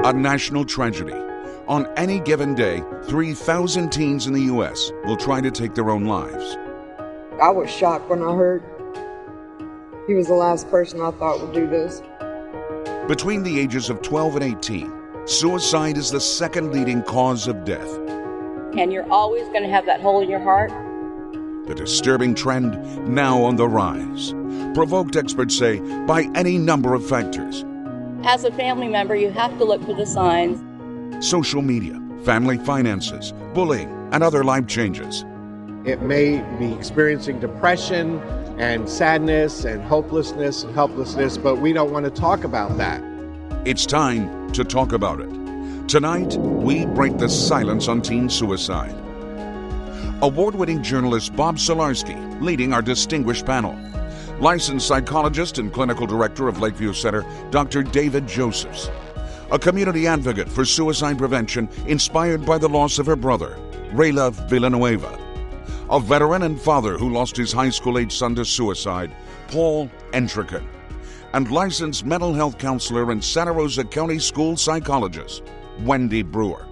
a national tragedy. On any given day, 3,000 teens in the U.S. will try to take their own lives. I was shocked when I heard he was the last person I thought would do this. Between the ages of 12 and 18, suicide is the second leading cause of death. And you're always going to have that hole in your heart. The disturbing trend now on the rise, provoked, experts say, by any number of factors. As a family member, you have to look for the signs. Social media, family finances, bullying, and other life changes. It may be experiencing depression and sadness and hopelessness and helplessness, but we don't want to talk about that. It's time to talk about it. Tonight, we break the silence on teen suicide. Award-winning journalist Bob Solarski leading our distinguished panel. Licensed psychologist and clinical director of Lakeview Center, Dr. David Josephs. A community advocate for suicide prevention inspired by the loss of her brother, Rayla Villanueva. A veteran and father who lost his high school-age son to suicide, Paul Entrican. And licensed mental health counselor and Santa Rosa County School psychologist, Wendy Brewer.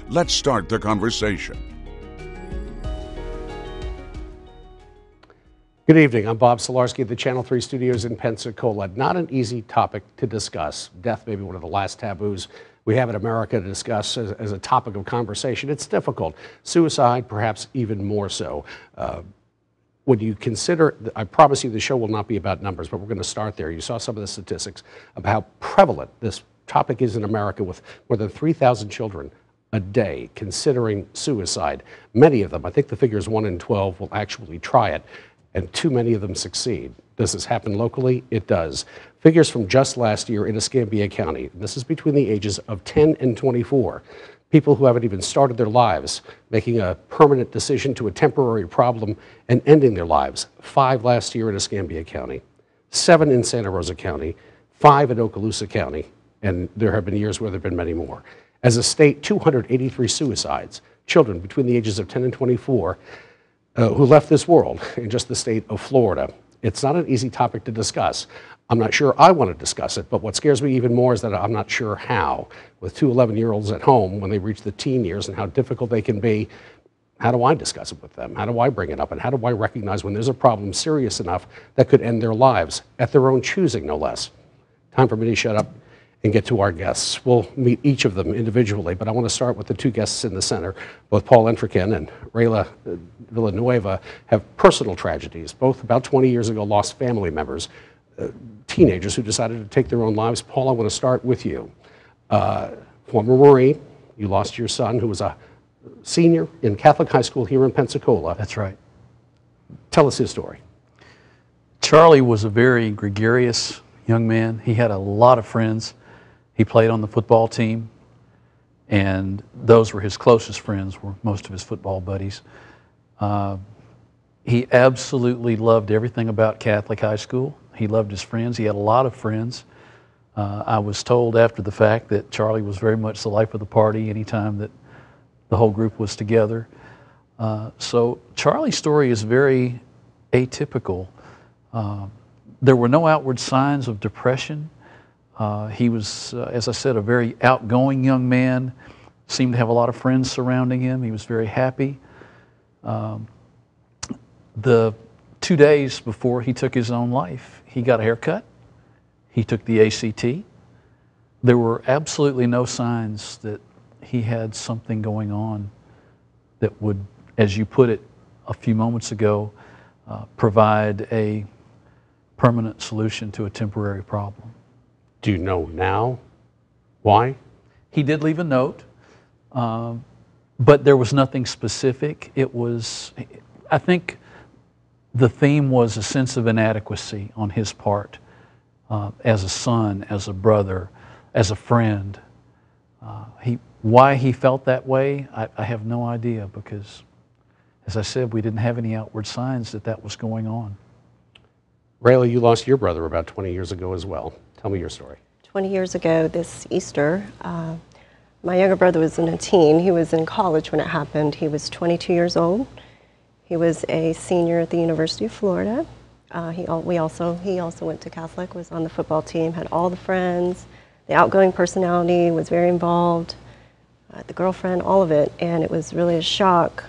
Let's start the conversation. Good evening. I'm Bob Solarski at the Channel 3 studios in Pensacola. Not an easy topic to discuss. Death may be one of the last taboos we have in America to discuss as a topic of conversation. It's difficult. Suicide, perhaps even more so. When you consider, I promise you the show will not be about numbers, but we're going to start there. You saw some of the statistics of how prevalent this topic is in America, with more than 3,000 children a day considering suicide. Many of them, I think the figure is 1 in 12, will actually try it, and too many of them succeed. Does this happen locally? It does. Figures from just last year in Escambia County, this is between the ages of 10 and 24, people who haven't even started their lives, making a permanent decision to a temporary problem and ending their lives. 5 last year in Escambia County, 7 in Santa Rosa County, 5 in Okaloosa County, and there have been years where there have been many more. As a state, 283 suicides, children between the ages of 10 and 24, who left this world in just the state of Florida. It's not an easy topic to discuss. I'm not sure I want to discuss it, but what scares me even more is that I'm not sure how. With 2 11-year-olds at home when they reach the teen years and how difficult they can be, how do I discuss it with them? How do I bring it up? And how do I recognize when there's a problem serious enough that could end their lives, at their own choosing, no less? Time for me to shut up and get to our guests. We'll meet each of them individually, but I want to start with the 2 guests in the center. Both Paul Entrican and Rayla Villanueva have personal tragedies. Both about 20 years ago lost family members, teenagers who decided to take their own lives. Paul, I want to start with you. Former Marine, you lost your son who was a senior in Catholic high school here in Pensacola. That's right. Tell us his story. Charlie was a very gregarious young man. He had a lot of friends. He played on the football team, and those were his closest friends, were most of his football buddies. He absolutely loved everything about Catholic high school. He loved his friends. He had a lot of friends. I was told after the fact that Charlie was very much the life of the party anytime that the whole group was together. So Charlie's story is very atypical. There were no outward signs of depression. He was, as I said, a very outgoing young man, seemed to have a lot of friends surrounding him. He was very happy. The 2 days before he took his own life, he got a haircut. He took the ACT. There were absolutely no signs that he had something going on that would, as you put it a few moments ago, provide a permanent solution to a temporary problem. Do you know now why? He did leave a note, but there was nothing specific. It was, I think the theme was a sense of inadequacy on his part, as a son, as a brother, as a friend. Why he felt that way, I have no idea, because, as I said, we didn't have any outward signs that that was going on. Rayla, you lost your brother about 20 years ago as well. Tell me your story. 20 years ago this Easter, my younger brother was a teen. He was in college when it happened. He was 22 years old. He was a senior at the University of Florida. He also went to Catholic, was on the football team, had all the friends. the outgoing personality was very involved, the girlfriend, all of it, and it was really a shock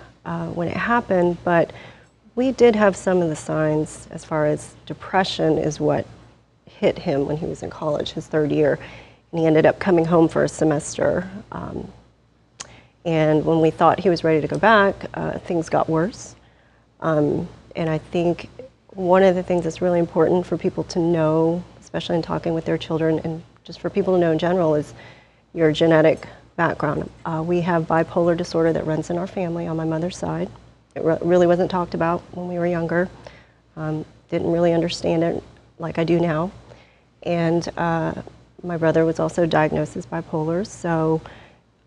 when it happened, but we did have some of the signs as far as depression is what hit him when he was in college, his third year, and he ended up coming home for a semester. And when we thought he was ready to go back, things got worse. And I think one of the things that's really important for people to know, especially in talking with their children, and just for people to know in general, is your genetic background. We have bipolar disorder that runs in our family on my mother's side. It really wasn't talked about when we were younger. Didn't really understand it like I do now. And my brother was also diagnosed as bipolar, so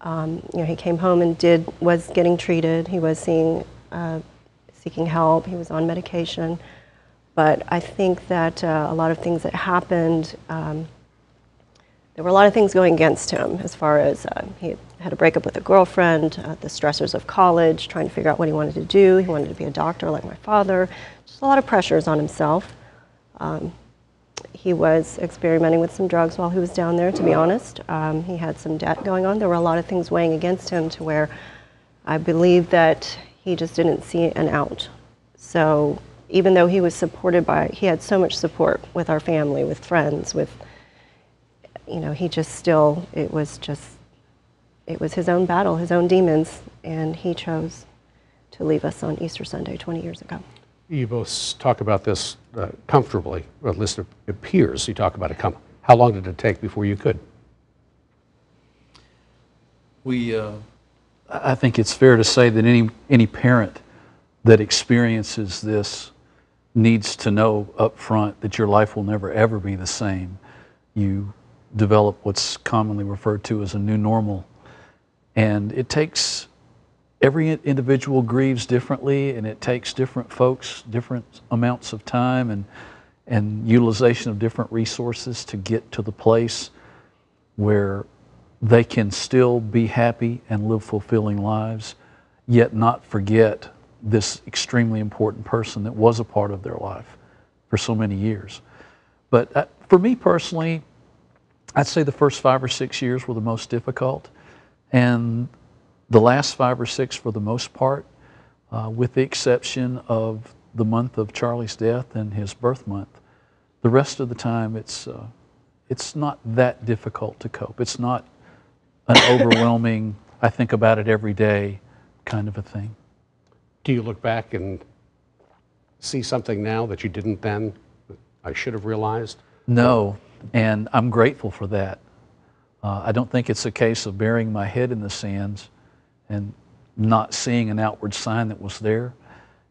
you know, he came home and was getting treated. He was seeking help. He was on medication. But I think that a lot of things that happened, there were a lot of things going against him as far as he had a breakup with a girlfriend, the stressors of college, trying to figure out what he wanted to do. He wanted to be a doctor like my father. Just a lot of pressures on himself. He was experimenting with some drugs while he was down there, to be honest. He had some debt going on. There were a lot of things weighing against him to where I believe that he just didn't see an out. So even though he was supported he had so much support with our family, with friends, with, you know, he just still, it was his own battle, his own demons, and he chose to leave us on Easter Sunday 20 years ago. You both talk about this comfortably, or at least it appears you talk about it. How long did it take before you could? I think it's fair to say that any parent that experiences this needs to know up front that your life will never ever be the same. You develop what's commonly referred to as a new normal, and it takes, every individual grieves differently, and it takes different folks different amounts of time and utilization of different resources to get to the place where they can still be happy and live fulfilling lives, yet not forget this extremely important person that was a part of their life for so many years. But for me personally, I'd say the first 5 or 6 years were the most difficult, and the last 5 or 6 for the most part, with the exception of the month of Charlie's death and his birth month. The rest of the time, it's not that difficult to cope. It's not an overwhelming, I think about it every day kind of a thing. Do you look back and see something now that you didn't then, I should have realized? No, and I'm grateful for that. I don't think it's a case of burying my head in the sands and not seeing an outward sign that was there.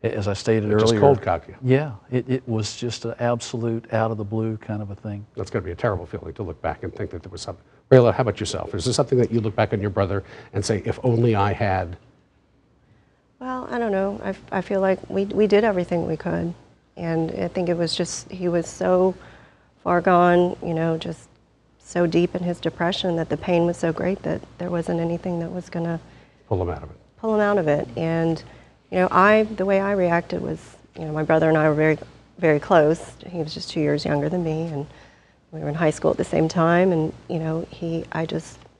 As I stated earlier. Just cold cocked you. Yeah, it was just an absolute out of the blue kind of a thing. That's going to be a terrible feeling to look back and think that there was something. Rayla, how about yourself? Is there something that you look back on your brother and say, if only I had? Well, I don't know. I feel like we did everything we could. And I think it was just, he was so far gone, you know, just so deep in his depression that the pain was so great that there wasn't anything that was going to Pull him out of it. Pull him out of it. And, you know, the way I reacted was, you know, my brother and I were very, very close. He was just 2 years younger than me, and we were in high school at the same time. And, you know,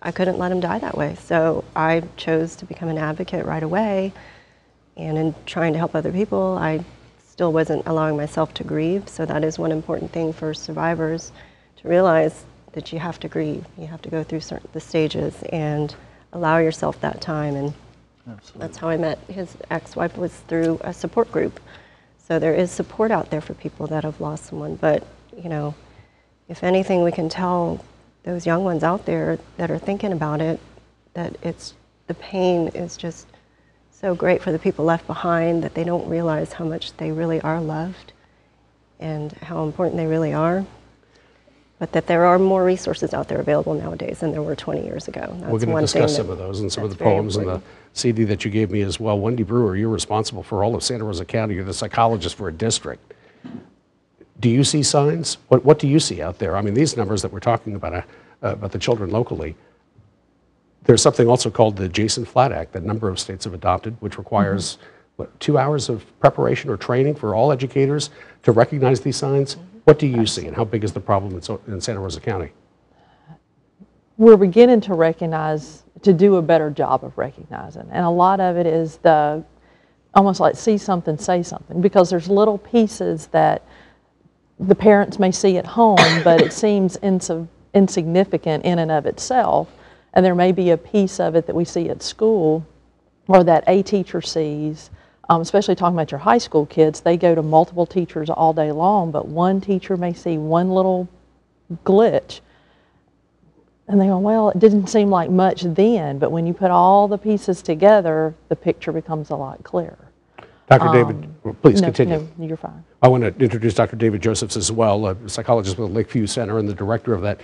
I couldn't let him die that way. So I chose to become an advocate right away. And in trying to help other people, I still wasn't allowing myself to grieve. So that is one important thing for survivors, to realize that you have to grieve. You have to go through the stages and allow yourself that time. And Absolutely. That's how I met his ex-wife, was through a support group. So there is support out there for people that have lost someone. But, you know, if anything, we can tell those young ones out there that are thinking about it, that the pain is just so great for the people left behind, that they don't realize how much they really are loved and how important they really are. But that there are more resources out there available nowadays than there were 20 years ago. That's We're going to discuss some of those and some of the poems and the CD that you gave me as well. Wendy Brewer, you're responsible for all of Santa Rosa County. You're the psychologist for a district. Do you see signs? What do you see out there? I mean, these numbers that we're talking about the children locally, there's something also called the Jason Flatt Act that a number of states have adopted, which requires, 2 hours of preparation or training for all educators to recognize these signs? What do you see, and how big is the problem in Santa Rosa County? we're beginning to recognize, to do a better job of recognizing. And a lot of it is the, almost like see something, say something, because there's little pieces that the parents may see at home, but it seems insignificant in and of itself. And there may be a piece of it that we see at school or that a teacher sees, especially talking about your high school kids. They go to multiple teachers all day long, but one teacher may see one little glitch. And they go, well, it didn't seem like much then, but when you put all the pieces together, the picture becomes a lot clearer. Dr. David, please continue. No, you're fine. I want to introduce Dr. David Josephs as well, a psychologist with the Lakeview Center and the director of that.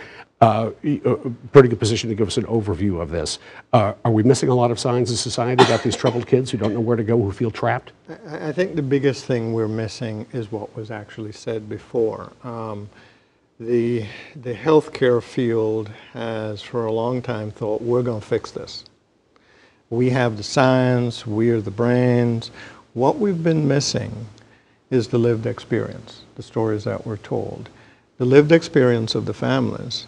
Pretty good position to give us an overview of this. Are we missing a lot of signs in society about these troubled kids who don't know where to go, who feel trapped? I think the biggest thing we're missing is what was actually said before. The healthcare field has for a long time thought, we're going to fix this. We have the science, we're the brains. What we've been missing is the lived experience, the stories that were told, the lived experience of the families,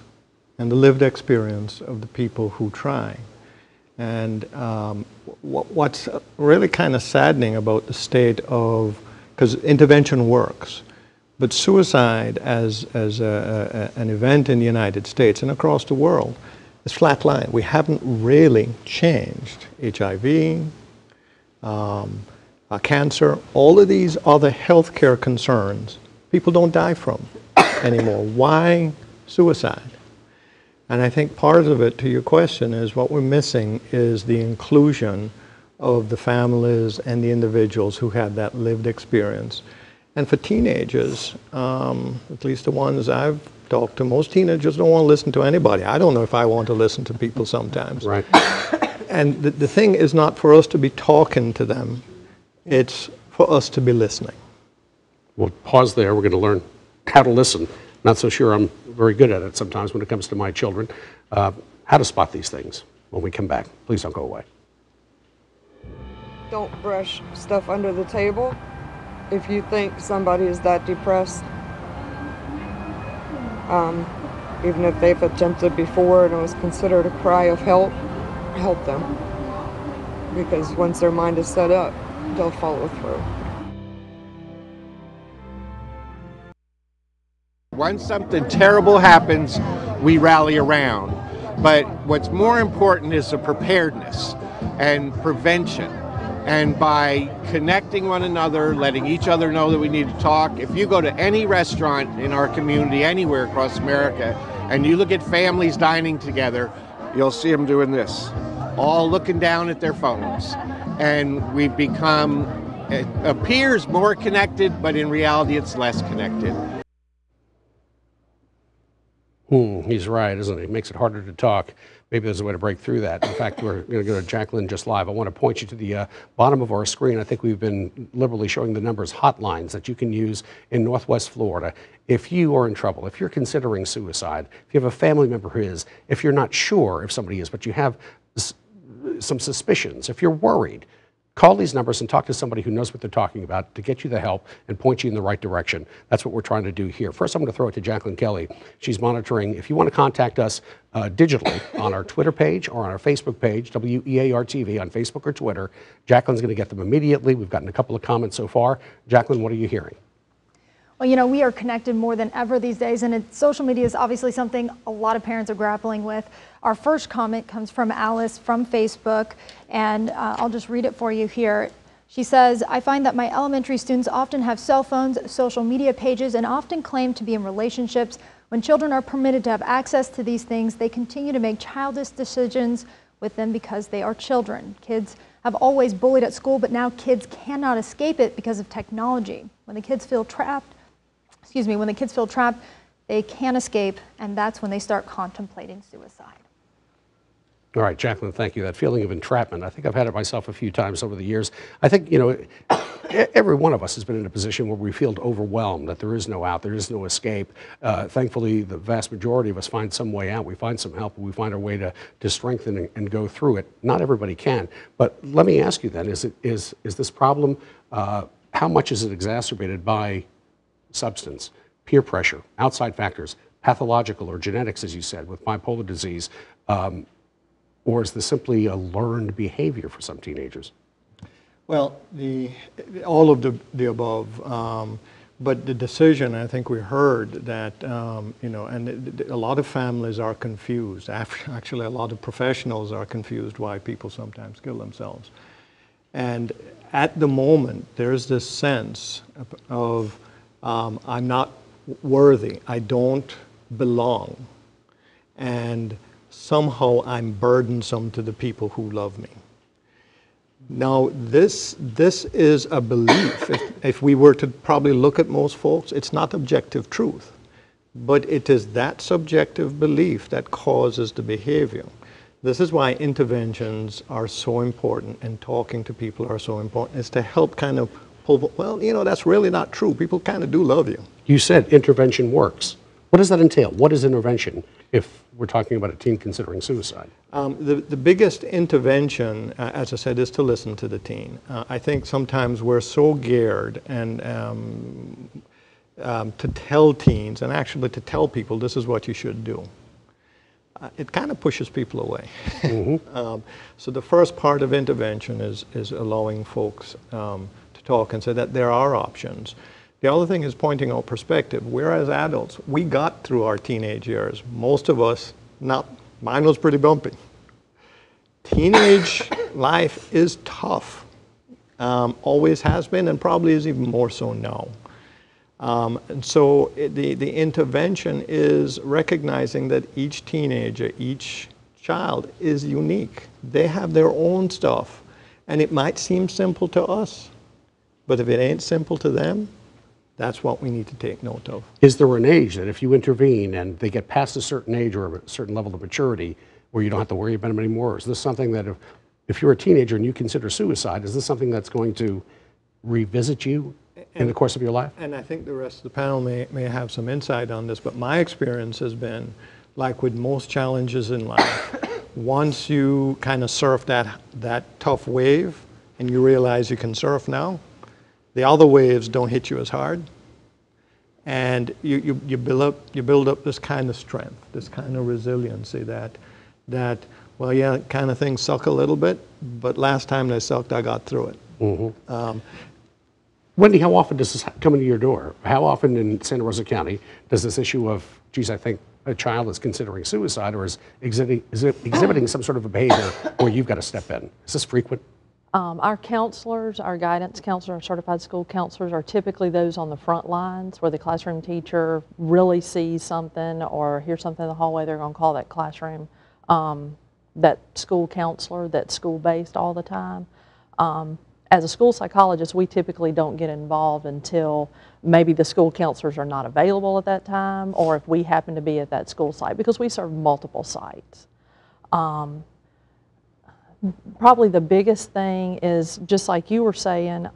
and the lived experience of the people who try. And what's really kind of saddening about the state of, because intervention works, but suicide as an event in the United States and across the world is flatlined. We haven't really changed HIV, cancer, all of these other healthcare concerns, people don't die from anymore. Why suicide? And I think part of it, to your question, is what we're missing is the inclusion of the families and the individuals who have that lived experience. And for teenagers, at least the ones I've talked to, most teenagers don't want to listen to anybody. I don't know if I want to listen to people sometimes. Right. And the thing is not for us to be talking to them. It's for us to be listening. We'll pause there. We're going to learn how to listen. Not so sure I'm very good at it sometimes when it comes to my children. How to spot these things when we come back. Please don't go away. Don't brush stuff under the table. If you think somebody is that depressed, even if they've attempted before and it was considered a cry of help, help them. Because once their mind is set up, they'll follow through. Once something terrible happens, we rally around. But what's more important is the preparedness and prevention. And by connecting one another, letting each other know that we need to talk. If you go to any restaurant in our community, anywhere across America, and you look at families dining together, you'll see them doing this, all looking down at their phones. And we've become, it appears more connected, but in reality it's less connected. He's right, isn't he? It makes it harder to talk. Maybe there's a way to break through that. In fact, we're going to go to Jacqueline just live. I want to point you to the bottom of our screen. I think we've been liberally showing the numbers, hotlines that you can use in Northwest Florida. If you are in trouble, if you're considering suicide, if you have a family member who is, if you're not sure if somebody is, but you have some suspicions, if you're worried, call these numbers and talk to somebody who knows what they're talking about to get you the help and point you in the right direction. That's what we're trying to do here. First, I'm going to throw it to Jacqueline Kelly. She's monitoring. If you want to contact us digitally on our Twitter page or on our Facebook page, WEAR-TV on Facebook or Twitter, Jacqueline's going to get them immediately. We've gotten a couple of comments so far. Jacqueline, what are you hearing? Well, you know, we are connected more than ever these days, and social media is obviously something a lot of parents are grappling with. Our first comment comes from Alice from Facebook, and I'll just read it for you here. She says, I find that my elementary students often have cell phones, social media pages, and often claim to be in relationships. When children are permitted to have access to these things, they continue to make childish decisions with them because they are children. Kids have always bullied at school, but now kids cannot escape it because of technology. When the kids feel trapped, they can't escape, and that's when they start contemplating suicide. All right, Jacqueline, thank you. That feeling of entrapment, I think I've had it myself a few times over the years. I think, you know, every one of us has been in a position where we feel overwhelmed, that there is no out, there is no escape. Thankfully, the vast majority of us find some way out. We find some help, we find our way to strengthen and go through it. Not everybody can. But let me ask you then, is this problem, how much is it exacerbated by substance, peer pressure, outside factors, pathological or genetics, as you said, with bipolar disease, or is this simply a learned behavior for some teenagers? Well, all of the above. But the decision, I think we heard that, and a lot of families are confused. Actually, a lot of professionals are confused why people sometimes kill themselves. And at the moment, there's this sense of, I'm not worthy, I don't belong, and somehow I'm burdensome to the people who love me. Now, this is a belief. If we were to probably look at most folks, it's not objective truth, but it is that subjective belief that causes the behavior. This is why interventions are so important and talking to people are so important, is to help kind of pull, well, that's really not true. People kind of do love you. You said intervention works. What does that entail? What is intervention if we're talking about a teen considering suicide? The biggest intervention, as I said, is to listen to the teen. I think sometimes we're so geared and to tell teens, and actually to tell people this is what you should do. It kind of pushes people away. Mm-hmm. So the first part of intervention is allowing folks to talk and say that there are options. The other thing is pointing out perspective. We're as adults, we got through our teenage years. Most of us, mine was pretty bumpy. Teenage life is tough. Always has been, and probably is even more so now. And so the intervention is recognizing that each teenager, each child is unique. They have their own stuff. And it might seem simple to us, but if it ain't simple to them, that's what we need to take note of. Is there an age that if you intervene and they get past a certain age or a certain level of maturity where you don't have to worry about them anymore? Is this something that if you're a teenager and you consider suicide, is this something that's going to revisit you in the course of your life? And I think the rest of the panel may have some insight on this, but my experience has been, like with most challenges in life, once you kind of surf that tough wave and you realize you can surf now, the other waves don't hit you as hard, and you build up this kind of strength, this kind of resiliency that well, yeah, kind of things suck a little bit, but last time they sucked, I got through it. Mm-hmm. Wendy, how often does this come into your door? How often in Santa Rosa County does this issue of, geez, I think a child is considering suicide or is exhibiting some sort of a behavior where you've got to step in? Is this frequent? Our counselors, our guidance counselors, our certified school counselors are typically those on the front lines where the classroom teacher really sees something or hears something in the hallway. They're going to call that classroom, that school counselor that's school-based all the time. As a school psychologist, we typically don't get involved until maybe the school counselors are not available at that time or if we happen to be at that school site because we serve multiple sites. Probably the biggest thing is, just like you were saying,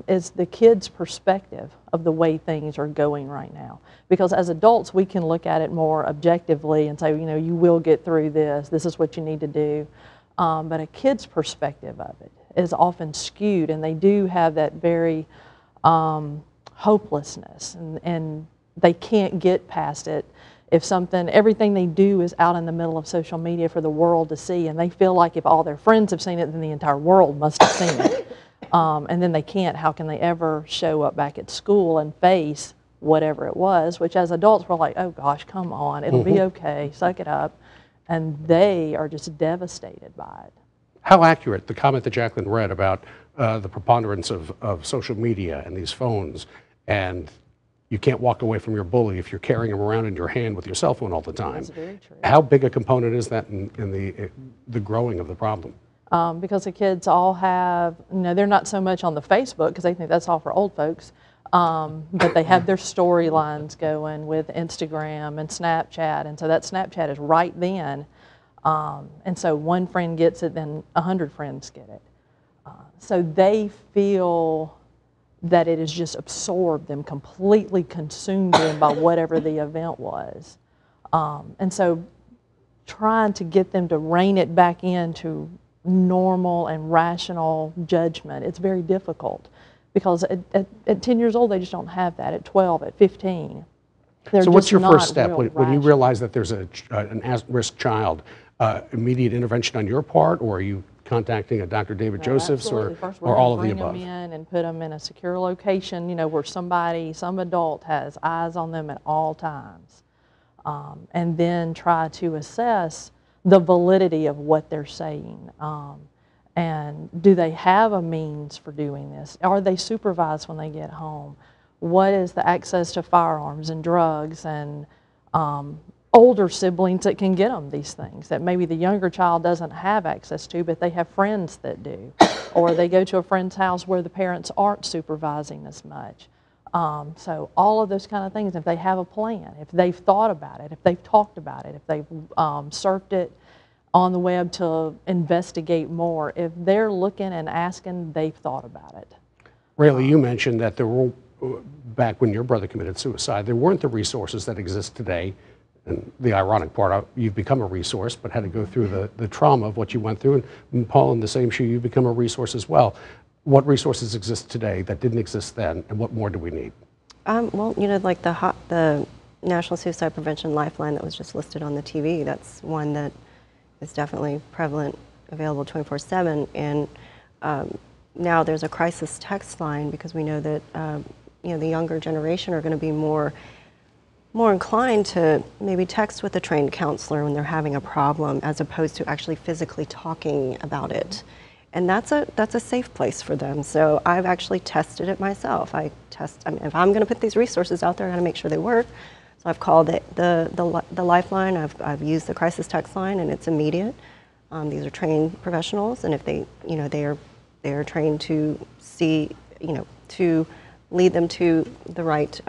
is the kid's perspective of the way things are going right now. Because as adults, we can look at it more objectively and say, you will get through this. This is what you need to do. But a kid's perspective of it is often skewed, and they do have that very hopelessness, and they can't get past it. If everything they do is out in the middle of social media for the world to see, and they feel like if all their friends have seen it, then the entire world must have seen it. And then they can't, how can they ever show up back at school and face whatever it was, which as adults we're like, oh gosh, come on, it'll be okay, suck it up. And they are just devastated by it. How accurate, the comment that Jacqueline read about the preponderance of social media and these phones, and you can't walk away from your bully if you're carrying them around in your hand with your cell phone all the time. That's very true. How big a component is that in the growing of the problem? Because the kids all have, they're not so much on the Facebook because they think that's all for old folks, but they have their storylines going with Instagram and Snapchat, and so that Snapchat is right then. And so one friend gets it, then 100 friends get it. So they feel that it has just absorbed them, completely consumed them by whatever the event was. And so trying to get them to rein it back into normal and rational judgment, it's very difficult because at 10 years old, they just don't have that. At 12, at 15. They're So what's just your not first step real when you rational. realize that there's an at-risk child? Immediate intervention on your part, or are you contacting a Dr. David Josephs, Absolutely. First, we're or gonna all of the bring above? them in and put them in a secure location, you know, where somebody, some adult has eyes on them at all times. And then try to assess the validity of what they're saying. And do they have a means for doing this? Are they supervised when they get home? What is the access to firearms and drugs and older siblings that can get them these things that maybe the younger child doesn't have access to, but they have friends that do? Or they go to a friend's house where the parents aren't supervising as much. So all of those kind of things, if they have a plan, if they've thought about it, if they've talked about it, if they've surfed it on the web to investigate more, if they're looking and asking, they've thought about it. Rayleigh, you mentioned that there were, back when your brother committed suicide, there weren't the resources that exist today. And the ironic part, you've become a resource, but had to go through the trauma of what you went through. And Paul, in the same shoe, you've become a resource as well. What resources exist today that didn't exist then, and what more do we need? Well, you know, like the National Suicide Prevention Lifeline that was just listed on the TV, that's one that is definitely prevalent, available 24/7. And now there's a crisis text line because we know that you know, the younger generation are going to be more inclined to maybe text with a trained counselor when they're having a problem, as opposed to actually physically talking about it. And that's a safe place for them. So I've actually tested it myself. I mean, if I'm going to put these resources out there, I got to make sure they work. So I've called it the Lifeline. I've used the crisis text line, and it's immediate. These are trained professionals, and if they, you know, they are trained to see, you know, to lead them to the right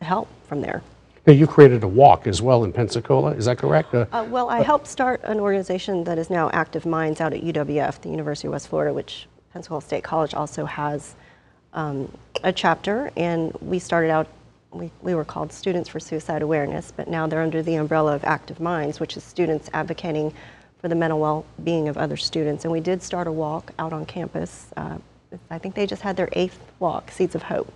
help from there. Now, you created a walk as well in Pensacola, is that correct? Well, I helped start an organization that is now Active Minds out at UWF, the University of West Florida, which Pensacola State College also has a chapter. And we started out, we were called Students for Suicide Awareness, but now they're under the umbrella of Active Minds, which is students advocating for the mental well-being of other students. And we did start a walk out on campus. I think they just had their 8th walk, Seeds of Hope.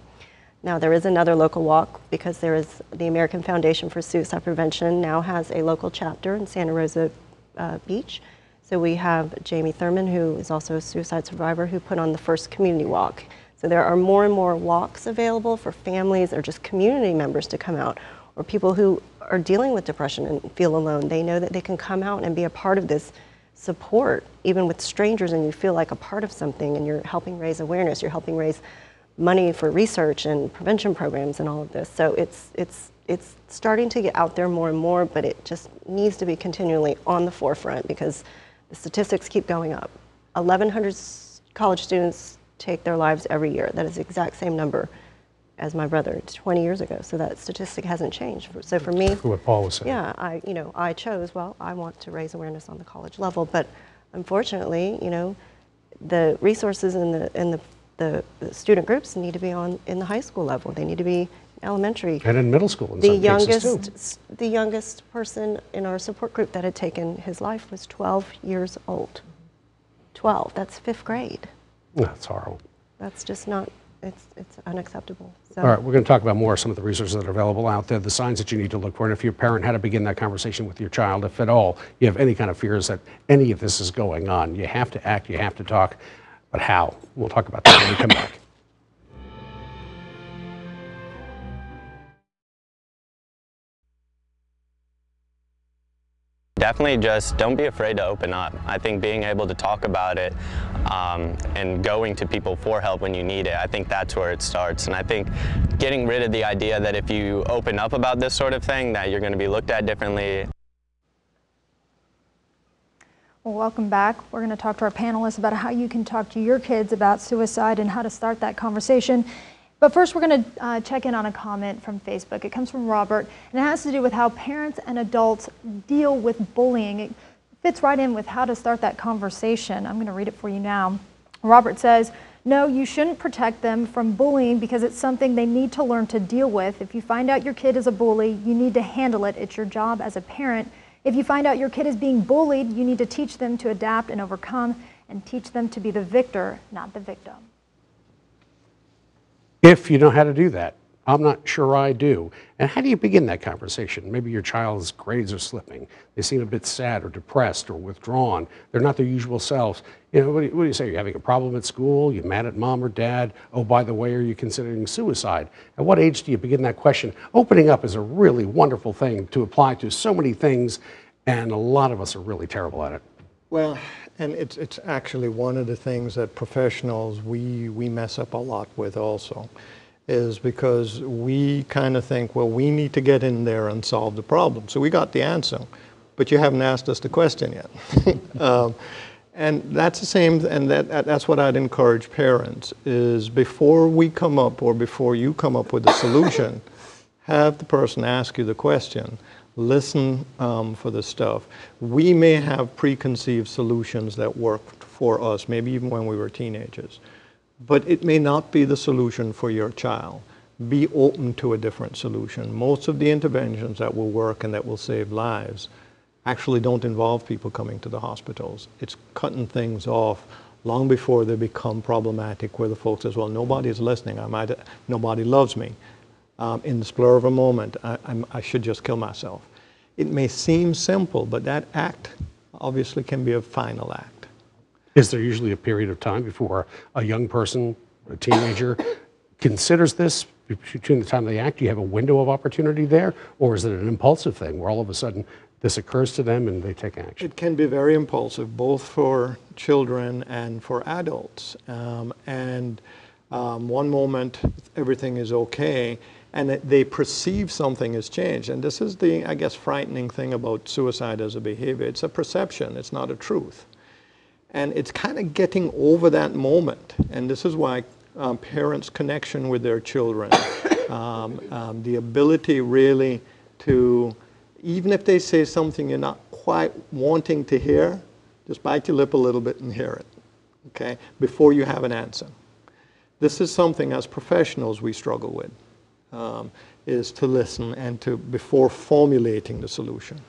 Now there is another local walk because there is the American Foundation for Suicide Prevention now has a local chapter in Santa Rosa Beach. So we have Jaime Thurmond, who is also a suicide survivor, who put on the first community walk. So there are more and more walks available for families or just community members to come out, or people who are dealing with depression and feel alone. They know that they can come out and be a part of this support, even with strangers, and you feel like a part of something, and you're helping raise awareness, you're helping raise money for research and prevention programs and all of this. So it's starting to get out there more and more, but it just needs to be continually on the forefront because the statistics keep going up. 1,100 college students take their lives every year. That is the exact same number as my brother 20 years ago. So that statistic hasn't changed. So for me, what Paul was saying. Yeah, I chose, well, I want to raise awareness on the college level, but unfortunately, you know, the resources in the student groups need to be in the high school level. They need to be elementary. And in middle school in some cases too. The youngest person in our support group that had taken his life was 12 years old. 12, that's 5th grade. That's horrible. That's just not, it's unacceptable. So. All right, we're going to talk about more some of the resources that are available out there, the signs that you need to look for, and if you're a parent, how to begin that conversation with your child. If at all you have any kind of fears that any of this is going on, you have to act, you have to talk, but how? We'll talk about that when we come back. Definitely just don't be afraid to open up. I think being able to talk about it and going to people for help when you need it, I think that's where it starts. And I think getting rid of the idea that if you open up about this sort of thing, that you're going to be looked at differently. Well, welcome back. We're going to talk to our panelists about how you can talk to your kids about suicide and how to start that conversation. But first, we're going to check in on a comment from Facebook. It comes from Robert, and it has to do with how parents and adults deal with bullying. It fits right in with how to start that conversation. I'm going to read it for you now. Robert says, no, you shouldn't protect them from bullying because it's something they need to learn to deal with. If you find out your kid is a bully, you need to handle it. It's your job as a parent. If you find out your kid is being bullied, you need to teach them to adapt and overcome and teach them to be the victor, not the victim. If you know how to do that. I'm not sure I do. And how do you begin that conversation? Maybe your child's grades are slipping. They seem a bit sad or depressed or withdrawn. They're not their usual selves. You know, what do you say? You're having a problem at school? You're mad at mom or dad? Oh, by the way, are you considering suicide? At what age do you begin that question? Opening up is a really wonderful thing to apply to so many things, and a lot of us are really terrible at it. Well, and it's actually one of the things that professionals, we mess up a lot with also, is because we kind of think, well, we need to get in there and solve the problem. So we got the answer, but you haven't asked us the question yet. And that's the same, and that's what I'd encourage parents, is before we come up or before you come up with a solution, have the person ask you the question. Listen for the stuff. We may have preconceived solutions that worked for us, maybe even when we were teenagers, but it may not be the solution for your child. Be open to a different solution. Most of the interventions that will work and that will save lives actually don't involve people coming to the hospitals. It's cutting things off long before they become problematic, where the folks says, well, nobody's listening, nobody loves me. In the spur of a moment, I should just kill myself. It may seem simple, but that act obviously can be a final act. Is there usually a period of time before a young person, a teenager, considers this between the time they act? Do you have a window of opportunity there? Or is it an impulsive thing where all of a sudden this occurs to them and they take action? It can be very impulsive, both for children and for adults. One moment everything is okay, and they perceive something has changed. And this is the, I guess, frightening thing about suicide as a behavior. It's a perception, it's not a truth. And it's kind of getting over that moment. And this is why parents' connection with their children, the ability really to, even if they say something you're not quite wanting to hear, just bite your lip a little bit and hear it, okay, before you have an answer. This is something as professionals we struggle with. Is to listen and to, before formulating the solution.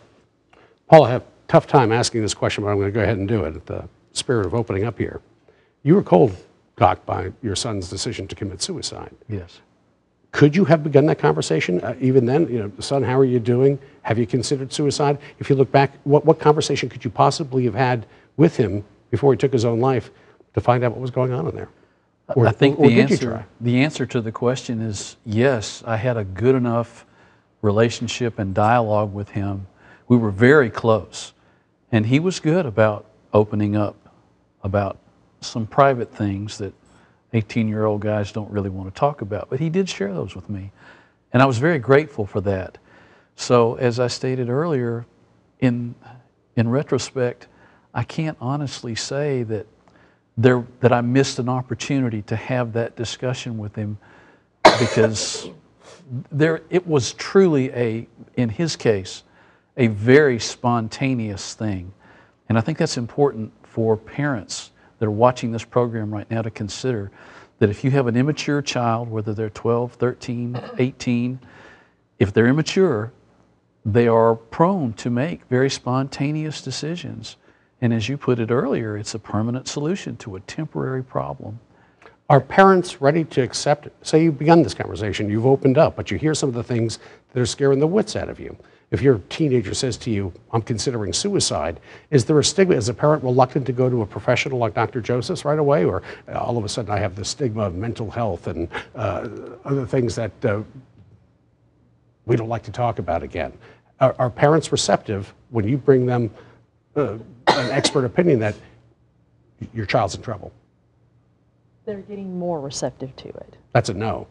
Paul, I have a tough time asking this question, but I'm going to go ahead and do it at the spirit of opening up here. You were cold shocked by your son's decision to commit suicide. Yes. Could you have begun that conversation even then? You know, son, how are you doing? Have you considered suicide? If you look back, what conversation could you possibly have had with him before he took his own life to find out what was going on in there? I think the answer to the question is yes. I had a good enough relationship and dialogue with him. We were very close, and he was good about opening up about some private things that 18-year-old guys don't really want to talk about, but he did share those with me, and I was very grateful for that. So as I stated earlier, in retrospect, I can't honestly say that I missed an opportunity to have that discussion with him, because it was truly in his case, a very spontaneous thing. And I think that's important for parents that are watching this program right now to consider, that if you have an immature child, whether they're 12, 13, 18, if they're immature, they are prone to make very spontaneous decisions. And as you put it earlier, it's a permanent solution to a temporary problem. Are parents ready to accept it? Say you've begun this conversation, you've opened up, but you hear some of the things that are scaring the wits out of you. If your teenager says to you, I'm considering suicide, is there a stigma? Is a parent reluctant to go to a professional like Dr. Joseph's right away? Or all of a sudden I have the stigma of mental health and other things that we don't like to talk about again? Are parents receptive when you bring them an expert opinion that your child's in trouble? They're getting more receptive to it. That's a no.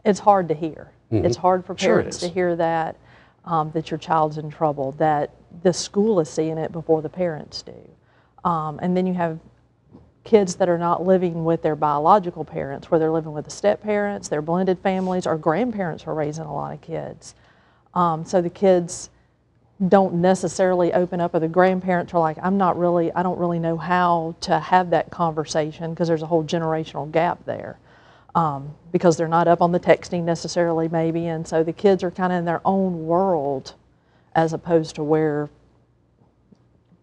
It's hard to hear. Mm-hmm. It's hard for parents to hear that, that your child's in trouble, that the school is seeing it before the parents do. And then you have kids that are not living with their biological parents, where they're living with the step-parents, their blended families, or grandparents are raising a lot of kids. So the kids don't necessarily open up, or the grandparents are like, I don't really know how to have that conversation, because there's a whole generational gap there. Because they're not up on the texting necessarily maybe, and so the kids are kind of in their own world as opposed to where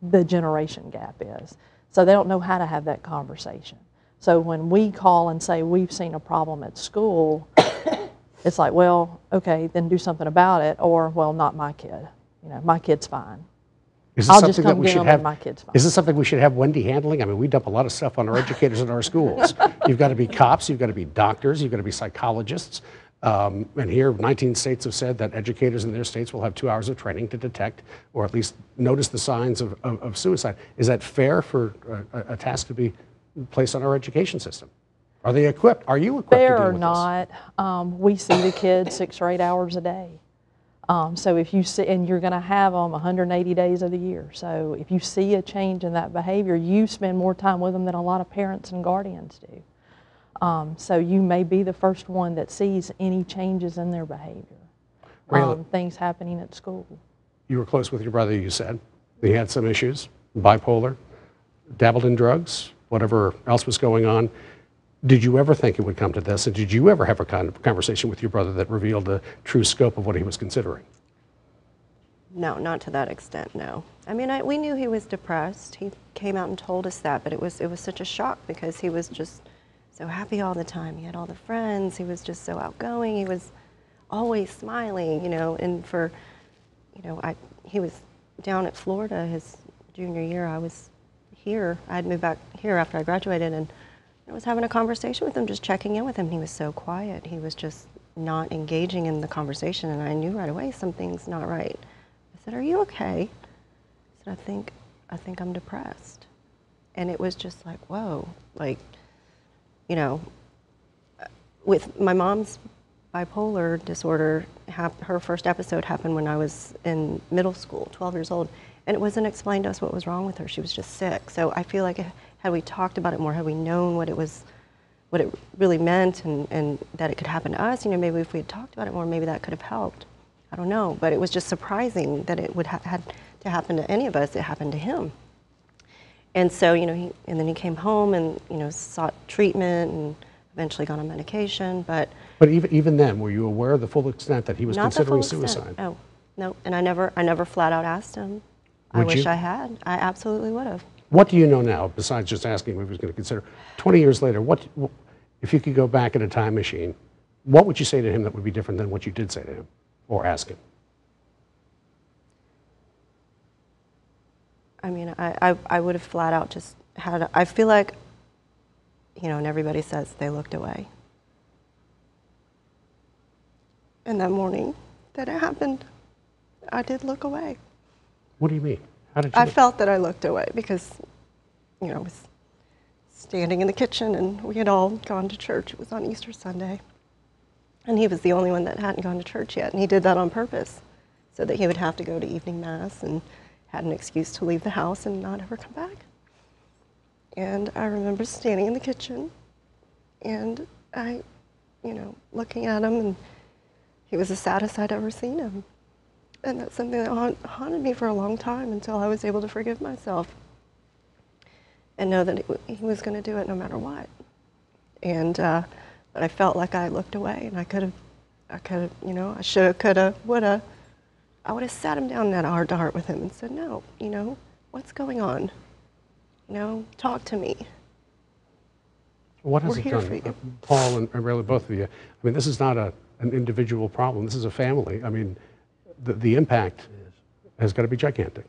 the generation gap is. So they don't know how to have that conversation. So when we call and say we've seen a problem at school, it's like, well, okay, then do something about it, or, well, not my kid. You know, my kid's fine. I'll just come get them and my kid's fine. Is this something we should have Wendy handling? I mean, we dump a lot of stuff on our educators in our schools. You've got to be cops, you've got to be doctors, you've got to be psychologists. And here, 19 states have said that educators in their states will have 2 hours of training to detect or at least notice the signs of suicide. Is that fair for a task to be placed on our education system? Are they equipped? Are you equipped to deal with this? Fair or not, we see the kids 6 or 8 hours a day. So if you see, and you're going to have them 180 days of the year. So if you see a change in that behavior, you spend more time with them than a lot of parents and guardians do. So you may be the first one that sees any changes in their behavior, things happening at school. You were close with your brother, you said. He had some issues, bipolar, dabbled in drugs, whatever else was going on. Did you ever think it would come to this? And did you ever have a kind of conversation with your brother that revealed the true scope of what he was considering? No, not to that extent, no. I mean, we knew he was depressed. He came out and told us that, but it was such a shock because he was just so happy all the time. He had all the friends. He was just so outgoing. He was always smiling, you know, and for, you know, he was down at Florida his junior year. I was here. I had moved back here after I graduated, and I was having a conversation with him, just checking in with him. He was so quiet. He was just not engaging in the conversation, and I knew right away something's not right. I said, "Are you okay?" I said, I think I'm depressed. And it was just like, whoa, like, you know, with my mom's bipolar disorder, her first episode happened when I was in middle school, 12 years old, and it wasn't explained to us what was wrong with her. She was just sick. So I feel like had we talked about it more, had we known what it really meant and that it could happen to us, you know, maybe if we had talked about it more, maybe that could have helped. I don't know, but it was just surprising that it would had to happen to any of us. It happened to him. And so, you know, and then he came home and, you know, sought treatment and eventually got on medication, but even then, were you aware of the full extent that he was considering suicide? Oh, no, and I never flat out asked him. I wish I had. I absolutely would have. What do you know now, besides just asking him if he was going to consider? 20 years later, if you could go back in a time machine, what would you say to him that would be different than what you did say to him or ask him? I mean, I would have flat out just had, I feel like, you know, and everybody says they looked away. And that morning that it happened, I did look away. What do you mean? How did you I felt that I looked away because, you know, I was standing in the kitchen and we had all gone to church. It was on Easter Sunday. And he was the only one that hadn't gone to church yet. And he did that on purpose so that he would have to go to evening mass and had an excuse to leave the house and not ever come back. And I remember standing in the kitchen and I, you know, looking at him, and he was the saddest I'd ever seen him. And that's something that haunted me for a long time until I was able to forgive myself and know that he was going to do it no matter what. And but I felt like I looked away, and I could have, you know, I should have, could have, would have. I would have sat him down and had a heart-to-heart with him and said, no, you know, what's going on? You know, talk to me. What has it done, Paul and really both of you? I mean, this is not an individual problem. This is a family. I mean, the impact has got to be gigantic.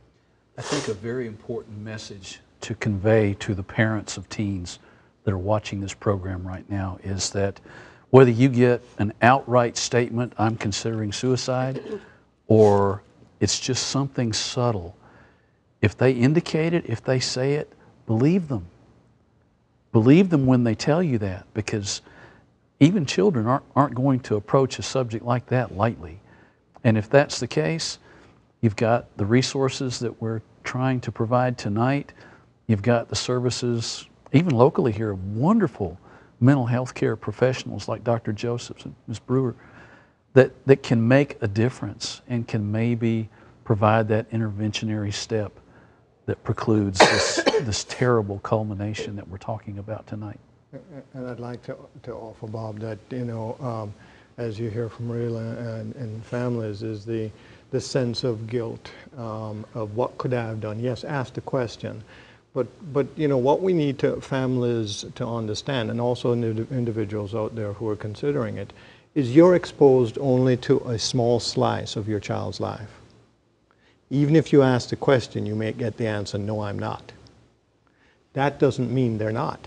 I think a very important message to convey to the parents of teens that are watching this program right now is that whether you get an outright statement, I'm considering suicide, or it's just something subtle, if they indicate it, if they say it, believe them. Believe them when they tell you that, because even children aren't going to approach a subject like that lightly. And if that's the case, you've got the resources that we're trying to provide tonight. You've got the services, even locally here, of wonderful mental health care professionals like Dr. Josephs and Ms. Brewer that can make a difference and can maybe provide that interventionary step that precludes this terrible culmination that we're talking about tonight. And I'd like to offer, Bob, that, you know, as you hear from real and families, is the sense of guilt of what could I have done. Yes, ask the question, But you know, what we need to families to understand, and also individuals out there who are considering it, is you're exposed only to a small slice of your child's life. Even if you ask the question, you may get the answer, no, I'm not. That doesn't mean they're not,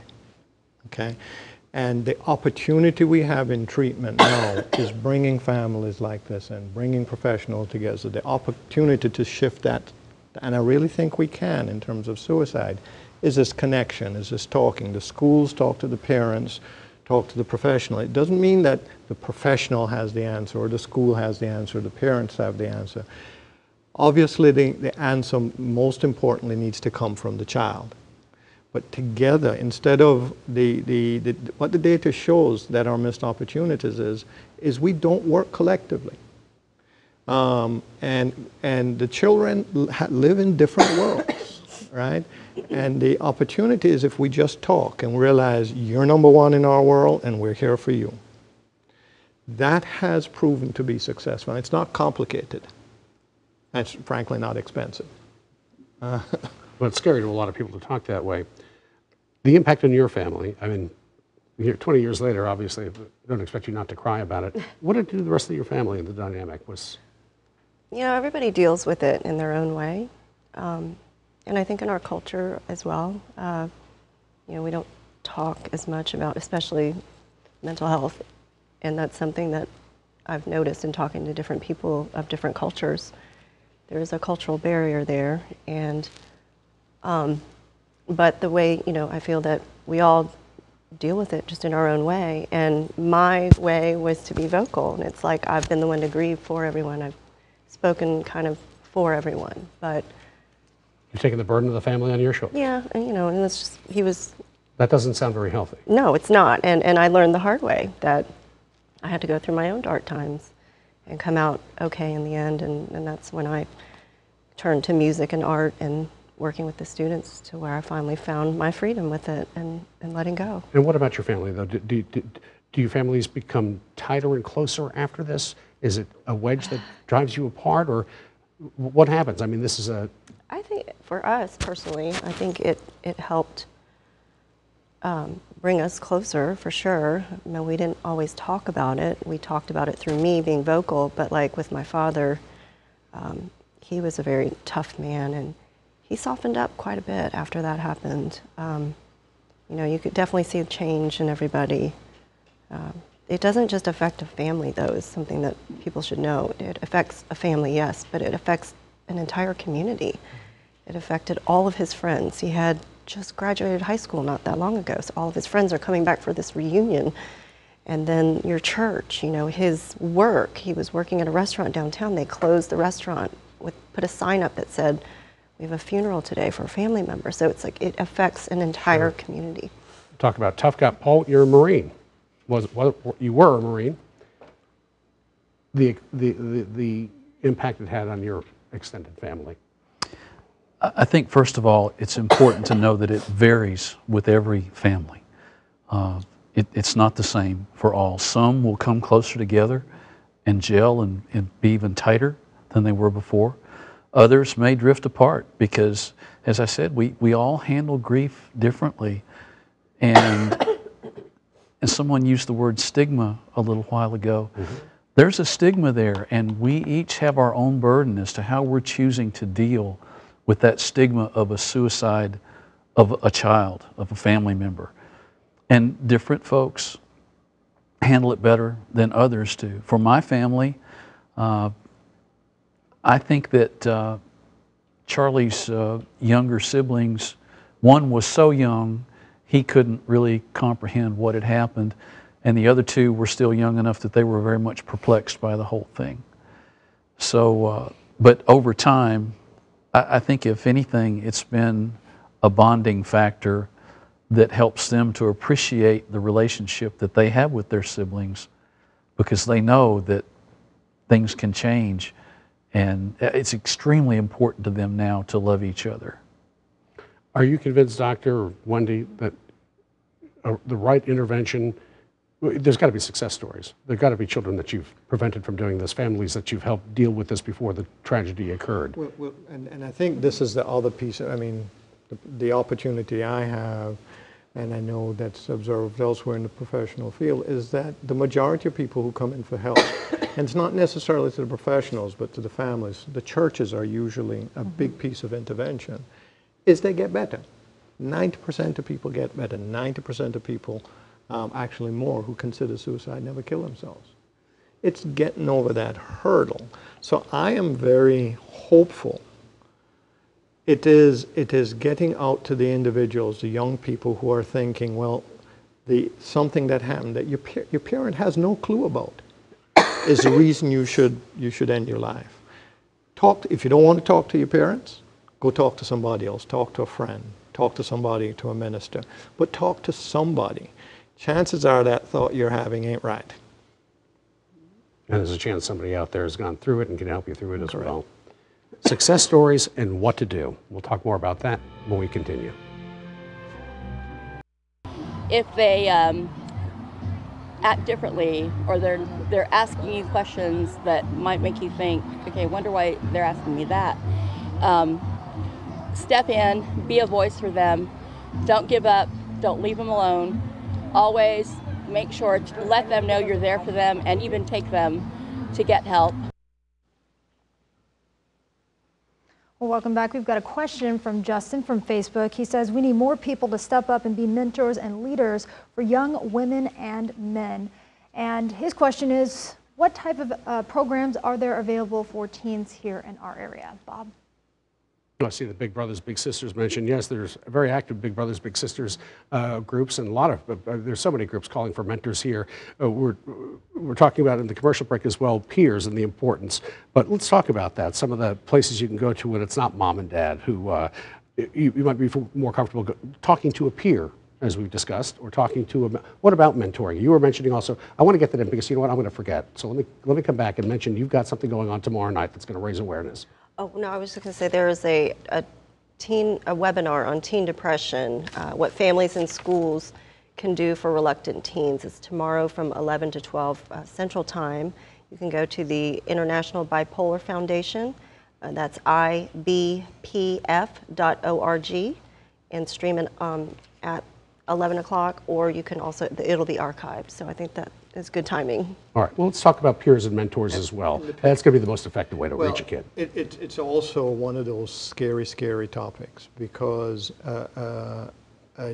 okay? And the opportunity we have in treatment now is bringing families like this and bringing professionals together. The opportunity to shift that, and I really think we can in terms of suicide, is this connection, is this talking. The schools talk to the parents, talk to the professional. It doesn't mean that the professional has the answer or the school has the answer, the parents have the answer. Obviously, the answer, most importantly, needs to come from the child. But together, instead of what the data shows that our missed opportunities is we don't work collectively. And the children live in different worlds, right? And the opportunity is if we just talk and realize you're number one in our world and we're here for you. That has proven to be successful. It's not complicated. It's frankly not expensive. Well, it's scary to a lot of people to talk that way. The impact on your family, I mean, 20 years later, obviously, I don't expect you not to cry about it. What did it do to the rest of your family and the dynamic was? You know, everybody deals with it in their own way. And I think in our culture as well, you know, we don't talk as much about, especially mental health. And that's something that I've noticed in talking to different people of different cultures. There is a cultural barrier there. And, but the way, you know, I feel that we all deal with it just in our own way. And my way was to be vocal. And it's like I've been the one to grieve for everyone. I've spoken kind of for everyone. But you're taking the burden of the family on your shoulders. yeah, and you know, and it's just, he was... That doesn't sound very healthy. No, it's not. And I learned the hard way that I had to go through my own dark times and come out okay in the end. And that's when I turned to music and art and working with the students to where I finally found my freedom with it and letting go. And what about your family, though? Do your families become tighter and closer after this? Is it a wedge that drives you apart, or what happens? I mean, this is a... I think for us personally, I think it helped bring us closer for sure. I mean, we didn't always talk about it. We talked about it through me being vocal, but like with my father, he was a very tough man, and he softened up quite a bit after that happened. You know, you could definitely see a change in everybody. It doesn't just affect a family, though, is something that people should know. It affects a family, yes, but it affects an entire community. It affected all of his friends. He had just graduated high school not that long ago, so all of his friends are coming back for this reunion. And then your church, you know, his work. He was working at a restaurant downtown. They closed the restaurant, put a sign up that said, "We have a funeral today for a family member." So it's like it affects an entire community. Talk about tough guy. Paul, you're a Marine. You were a Marine. The impact it had on your extended family. I think, first of all, it's important to know that it varies with every family. It's not the same for all. Some will come closer together and gel and be even tighter than they were before. Others may drift apart because, as I said, we all handle grief differently. And someone used the word stigma a little while ago. Mm-hmm. There's a stigma there, and we each have our own burden as to how we're choosing to deal with that stigma of a suicide of a child, of a family member. And different folks handle it better than others do. For my family, I think that Charlie's younger siblings, one was so young, he couldn't really comprehend what had happened, and the other two were still young enough that they were very much perplexed by the whole thing. So, but over time, I think if anything, it's been a bonding factor that helps them to appreciate the relationship that they have with their siblings, because they know that things can change, and it's extremely important to them now to love each other. Are you convinced, Dr. Wendy, that the right intervention, there's got to be success stories. There's got to be children that you've prevented from doing this, families that you've helped deal with this before the tragedy occurred. Well, and I think this is the other piece. I mean, the opportunity I have, and I know that's observed elsewhere in the professional field, is that the majority of people who come in for help, and it's not necessarily to the professionals, but to the families, the churches are usually a big piece of intervention, is they get better. 90% of people get better. 90% of people, actually more, who consider suicide never kill themselves. It's getting over that hurdle. So I am very hopeful. It is getting out to the individuals, the young people who are thinking, well, something that happened that your parent has no clue about is the reason you should end your life. If you don't want to talk to your parents, go talk to somebody else. Talk to a friend. Talk to somebody, to a minister. But talk to somebody. Chances are that thought you're having ain't right. And there's a chance somebody out there has gone through it and can help you through it as well. Success stories and what to do. We'll talk more about that when we continue. If they act differently, or they're asking you questions that might make you think, okay, I wonder why they're asking me that. Step in, be a voice for them. Don't give up. Don't leave them alone. Always make sure to let them know you're there for them, and even take them to get help. Well, welcome back. We've got a question from Justin from Facebook. He says, we need more people to step up and be mentors and leaders for young women and men. And his question is, what type of programs are there available for teens here in our area? Bob? I see the Big Brothers Big Sisters mentioned. Yes, there's very active Big Brothers Big Sisters groups, and a lot of there's so many groups calling for mentors here. We're talking about in the commercial break as well, peers and the importance. But let's talk about that. Some of the places you can go to when it's not mom and dad, who you might be more comfortable talking to a peer, as we've discussed, or talking to a. What about mentoring? You were mentioning also. I want to get that in because you know what, I'm going to forget. So let me come back and mention you've got something going on tomorrow night that's going to raise awareness. Oh, no, I was just going to say there is a webinar on teen depression, what families and schools can do for reluctant teens. It's tomorrow from 11 to 12 Central Time. You can go to the International Bipolar Foundation, that's ibpf.org, and stream it at 11 o'clock, or you can also, it'll be archived. So I think that is good timing. All right, well, let's talk about peers and mentors as well. That's going to be the most effective way to reach a kid. It's also one of those scary, scary topics, because a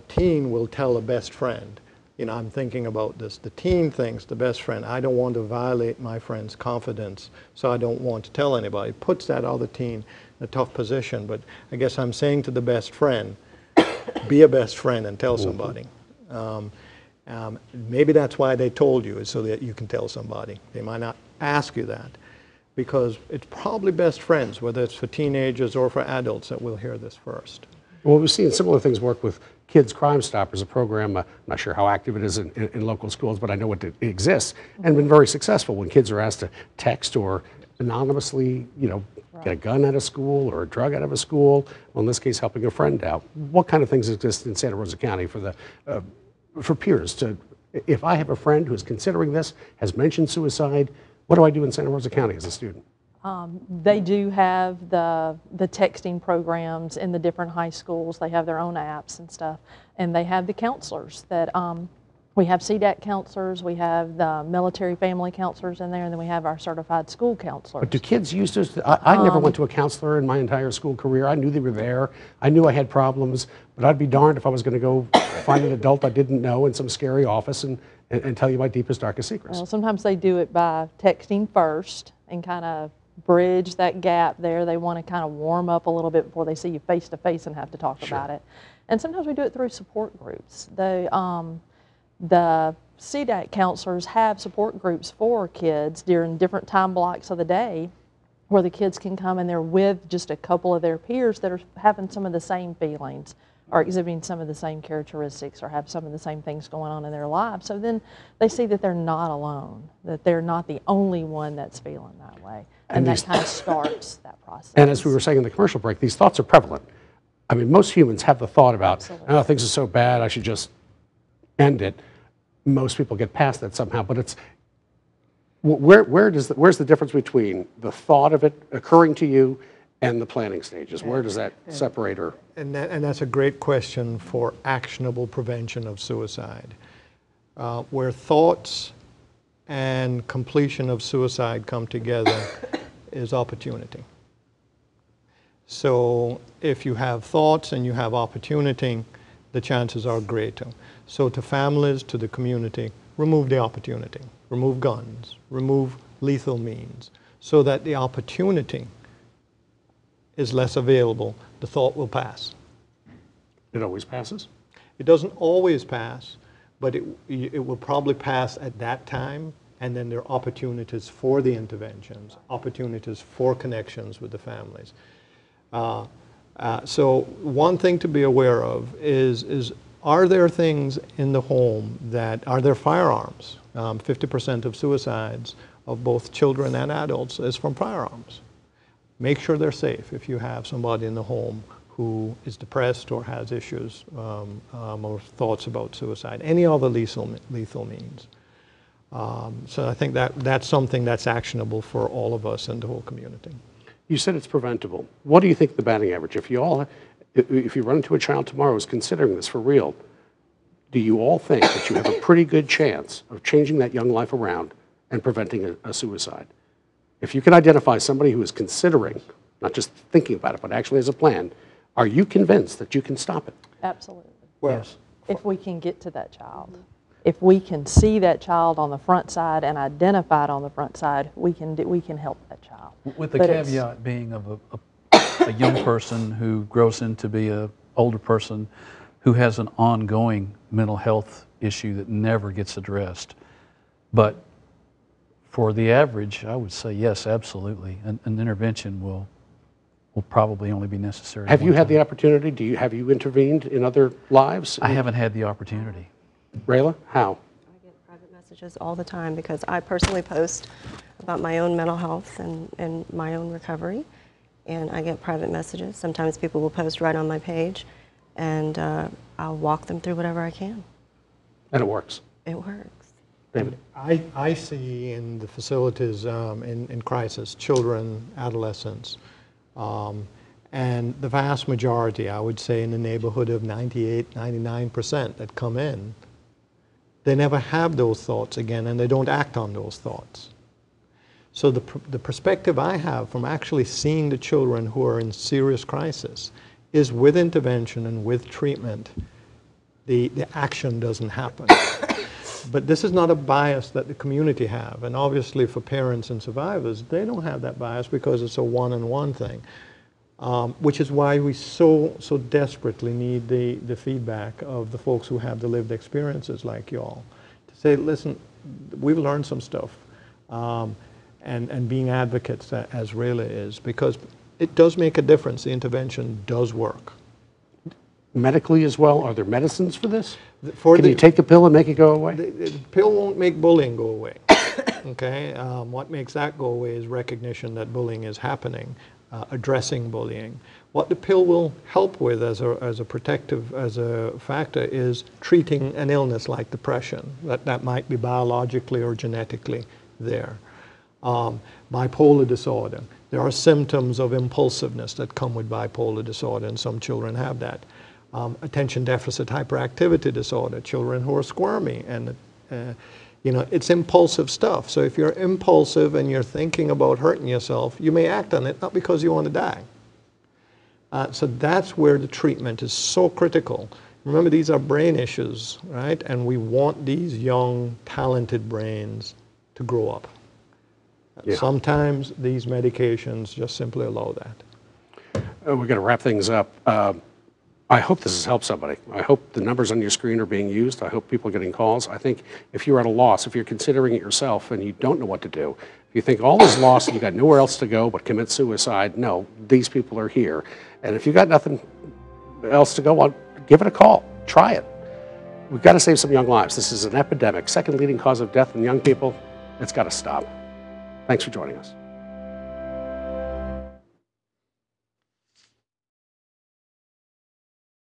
teen will tell a best friend, you know, I'm thinking about this. The teen thinks the best friend, I don't want to violate my friend's confidence, so I don't want to tell anybody. Puts that other teen in a tough position. But I guess I'm saying to the best friend, be a best friend and tell somebody. Maybe that's why they told you, is so that you can tell somebody. They might not ask you that, because it's probably best friends, whether it's for teenagers or for adults, that will hear this first. Well, we've seen similar things work with Kids Crime Stoppers, a program. I'm not sure how active it is in local schools, but I know it exists and been very successful when kids are asked to text or anonymously, you know, get a gun out of school or a drug out of a school. Well, in this case, helping a friend out. What kind of things exist in Santa Rosa County for peers to, if I have a friend who is considering this, has mentioned suicide, what do I do in Santa Rosa County as a student? They do have the texting programs in the different high schools. They have their own apps and stuff. And they have the counselors that, we have CDAC counselors, we have the military family counselors in there, and then we have our certified school counselors. But do kids use those? I never went to a counselor in my entire school career. I knew they were there. I knew I had problems, but I'd be darned if I was going to go find an adult I didn't know in some scary office and tell you my deepest, darkest secrets. Well, sometimes they do it by texting first and kind of bridge that gap there. They want to kind of warm up a little bit before they see you face to face and have to talk about it. And sometimes we do it through support groups. The CDAC counselors have support groups for kids during different time blocks of the day where the kids can come and they're with just a couple of their peers that are having some of the same feelings or exhibiting some of the same characteristics or have some of the same things going on in their lives. So then they see that they're not alone, that they're not the only one that's feeling that way. And that kind of starts that process. And as we were saying in the commercial break, these thoughts are prevalent. I mean, most humans have the thought about, oh, things are so bad, I should just end it. Most people get past that somehow, but it's where's the difference between the thought of it occurring to you and the planning stages? Where does that separate or? And that's a great question for actionable prevention of suicide. Where thoughts and completion of suicide come together is opportunity. So if you have thoughts and you have opportunity, the chances are greater. So to families, to the community, remove the opportunity, remove guns, remove lethal means, so that the opportunity is less available, the thought will pass. It always passes? It doesn't always pass, but it will probably pass at that time, and then there are opportunities for the interventions, opportunities for connections with the families. So one thing to be aware of is are there things in the home are there firearms? 50% of suicides of both children and adults is from firearms. Make sure they're safe if you have somebody in the home who is depressed or has issues or thoughts about suicide, any other lethal means. So I think that's something that's actionable for all of us and the whole community. You said it's preventable. What do you think the batting average? If you run into a child tomorrow who's considering this for real, do you all think that you have a pretty good chance of changing that young life around and preventing a suicide? If you can identify somebody who is considering, not just thinking about it, but actually has a plan, are you convinced that you can stop it? Absolutely. Well, yes. If we can get to that child. If we can see that child on the front side and identify it on the front side, we can help that child. With the caveat being of a young person who grows into be an older person who has an ongoing mental health issue that never gets addressed. But for the average, I would say yes, absolutely. An intervention will probably only be necessary. Have you had the opportunity? Have you intervened in other lives? I haven't had the opportunity. Rayla, how? I get private messages all the time because I personally post about my own mental health and my own recovery, and I get private messages. Sometimes people will post right on my page, and I'll walk them through whatever I can. And it works? It works. David? I see in the facilities in crisis, children, adolescents, and the vast majority, I would say in the neighborhood of 98, 99% that come in, they never have those thoughts again, and they don't act on those thoughts. So the perspective I have from actually seeing the children who are in serious crisis is with intervention and with treatment, the action doesn't happen. But this is not a bias that the community have, and obviously for parents and survivors, they don't have that bias because it's a one-on-one thing. Which is why we so desperately need the feedback of the folks who have the lived experiences like y'all. To say, listen, we've learned some stuff. And being advocates, as Rayla is, because it does make a difference. The intervention does work. Medically as well? Are there medicines for this? Can you take a pill and make it go away? The pill won't make bullying go away. Okay? What makes that go away is recognition that bullying is happening. Addressing bullying. What the pill will help with as a factor is treating an illness like depression that might be biologically or genetically there. Bipolar disorder. There are symptoms of impulsiveness that come with bipolar disorder, and some children have that. Attention deficit hyperactivity disorder, children who are squirmy, and it's impulsive stuff. So if you're impulsive and you're thinking about hurting yourself, you may act on it, not because you want to die. So that's where the treatment is so critical. Remember, these are brain issues, right? And we want these young, talented brains to grow up. Yeah. Sometimes these medications just simply allow that. We're going to wrap things up. I hope this has helped somebody. I hope the numbers on your screen are being used. I hope people are getting calls. I think if you're at a loss, if you're considering it yourself and you don't know what to do, if you think all is lost and you got nowhere else to go but commit suicide, no, these people are here. And if you got nothing else to go on, give it a call. Try it. We've got to save some young lives. This is an epidemic. Second leading cause of death in young people. It's got to stop. Thanks for joining us.